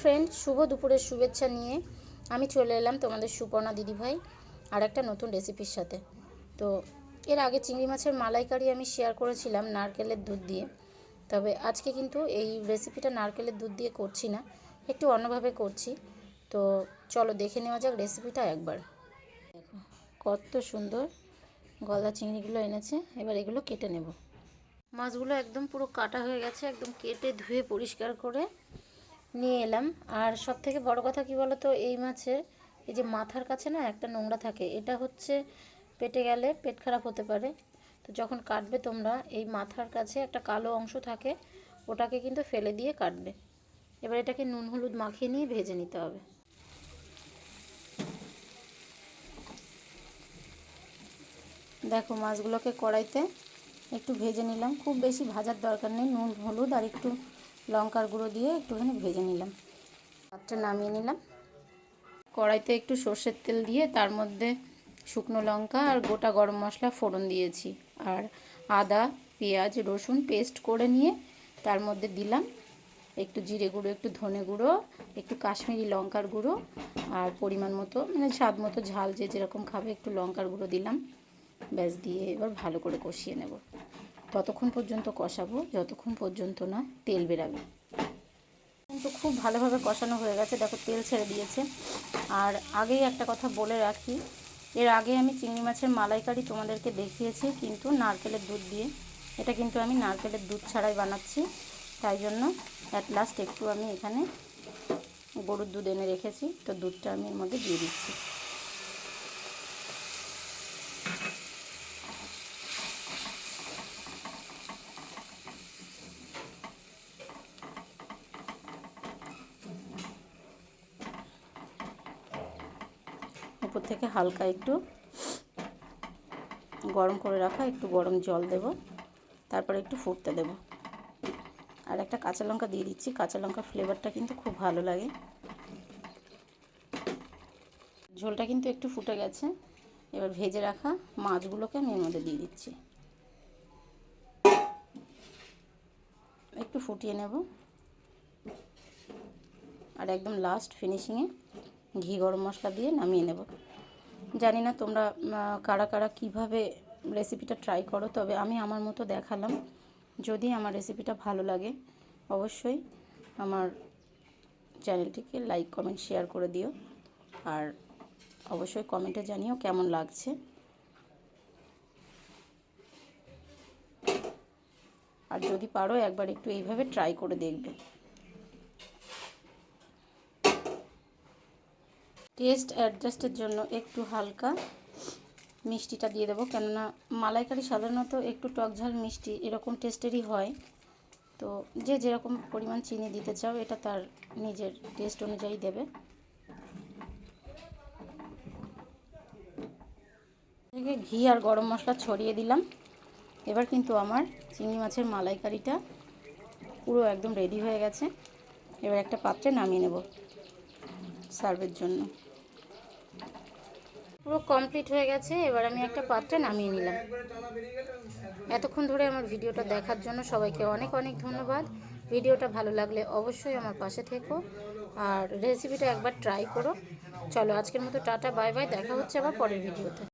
Friend, শুভ দুপুরের শুভেচ্ছা নিয়ে আমি চলে এলাম তোমাদের সুপর্ণা দিদিভাই আর একটা নতুন রেসিপির সাথে। তো এর আগে চিংড়ি মাছের মালাইকারি আমি শেয়ার করেছিলাম নারকেলের দুধ দিয়ে। তবে আজকে কিন্তু এই রেসিপিটা নারকেলের দুধ দিয়ে করছি না, একটু অন্যভাবে করছি। তো চলো দেখে নেওয়া যাক রেসিপিটা একবার। দেখো কত সুন্দর গলদা চিংড়িগুলো এনেছে। এবার এগুলো কেটে নেব। মাছগুলো একদম পুরো কাটা হয়ে গেছে, একদম কেটে ধুয়ে পরিষ্কার করে নিয়ে এলাম। আর সব থেকে বড় কথা কি বলো তো, এই মাছের এই যে মাথার কাছে না একটা নোংরা থাকে, এটা হচ্ছে পেটে গেলে পেট খারাপ হতে পারে। তো যখন কাটবে তোমরা, এই মাথার কাছে একটা কালো অংশ থাকে, ওটাকে কিন্তু ফেলে দিয়ে কাটবে। এবার এটাকে নুন হলুদ মাখিয়ে নিয়ে ভেজে নিতে হবে। দেখো মাছগুলোকে কড়াইতে একটু ভেজে নিলাম, খুব বেশি ভাজার দরকার নেই, নুন হলুদ আর একটু লঙ্কার গুঁড়ো দিয়ে একটুখানি ভেজে নিলাম। পাত্রে নামিয়ে নিলাম। কড়াইতে একটু সর্ষের তেল দিয়ে তার মধ্যে শুকনো লঙ্কা আর গোটা গরম মশলা ফোড়ন দিয়েছি, আর আদা পেঁয়াজ রসুন পেস্ট করে নিয়ে তার মধ্যে দিলাম একটু জিরে গুঁড়ো, একটু ধনে গুঁড়ো, একটু কাশ্মীরি লঙ্কার গুঁড়ো, আর পরিমাণ মতো মানে স্বাদ মতো ঝাল যে যেরকম খাবে একটু লঙ্কার গুঁড়ো দিলাম। ব্যাস, দিয়ে এবার ভালো করে কষিয়ে নেব। ততক্ষণ পর্যন্ত কষাবো যতক্ষণ পর্যন্ত না তেল বেরাবে। কিন্তু খুব ভালোভাবে কষানো হয়ে গেছে, দেখো তেল ছেড়ে দিয়েছে। আর আগেই একটা কথা বলে রাখি, এর আগে আমি চিংড়ি মাছের মালাইকারি তোমাদেরকে দেখিয়েছি কিন্তু নারকেলের দুধ দিয়ে। এটা কিন্তু আমি নারকেলের দুধ ছাড়াই বানাচ্ছি, তাই জন্য অ্যাট লাস্ট একটু আমি এখানে গরুর দুধ এনে রেখেছি, তো দুধটা আমি এর মধ্যে দিয়ে দিচ্ছি। উপর থেকে হালকা একটু গরম করে রাখা একটু গরম জল দেব, তারপরে একটু ফুটতে দেব। আর একটা কাঁচা লঙ্কা দিয়ে দিচ্ছি, কাঁচা লঙ্কার ফ্লেভারটা কিন্তু খুব ভালো লাগে। ঝোলটা কিন্তু একটু ফুটে গেছে। এবার ভেজে রাখা মাছগুলোকে আমি এর মধ্যে দিয়ে দিচ্ছি, একটু ফুটিয়ে নেব। আর একদম লাস্ট ফিনিশিংয়ে ঘি গরম মশলা দিয়ে নামিয়ে নেব। জানি না তোমরা কারা কারা কীভাবে রেসিপিটা ট্রাই করো, তবে আমি আমার মতো দেখালাম। যদি আমার রেসিপিটা ভালো লাগে অবশ্যই আমার চ্যানেলটিকে লাইক কমেন্ট শেয়ার করে দিও, আর অবশ্যই কমেন্টে জানিও কেমন লাগছে। আর যদি পারো একবার একটু এইভাবে ট্রাই করে দেখবে। টেস্ট অ্যাডজাস্টের জন্য একটু হালকা মিষ্টিটা দিয়ে দেবো, কেননা মালাইকারি সাধারণত একটু টক ঝাল মিষ্টি এরকম টেস্টেরই হয়। তো যে যেরকম পরিমাণ চিনি দিতে চাও এটা তার নিজের টেস্ট অনুযায়ী দেবে। থেকে ঘি আর গরম মশলা ছড়িয়ে দিলাম। এবার কিন্তু আমার চিংড়ি মাছের মালাইকারিটা পুরো একদম রেডি হয়ে গেছে। এবার একটা পাত্রে নামিয়ে নেব সার্ভের জন্য। পুরো কমপ্লিট হয়ে গেছে, এবার আমি একটা পাত্রে নামিয়ে নিলাম। এতক্ষণ ধরে আমার ভিডিওটা দেখার জন্য সবাইকে অনেক অনেক ধন্যবাদ। ভিডিওটা ভালো লাগলে অবশ্যই আমার পাশে থেকো আর রেসিপিটা একবার ট্রাই করো। চলো আজকের মতো টাটা বাই বাই, দেখা হচ্ছে আবার পরের ভিডিওতে।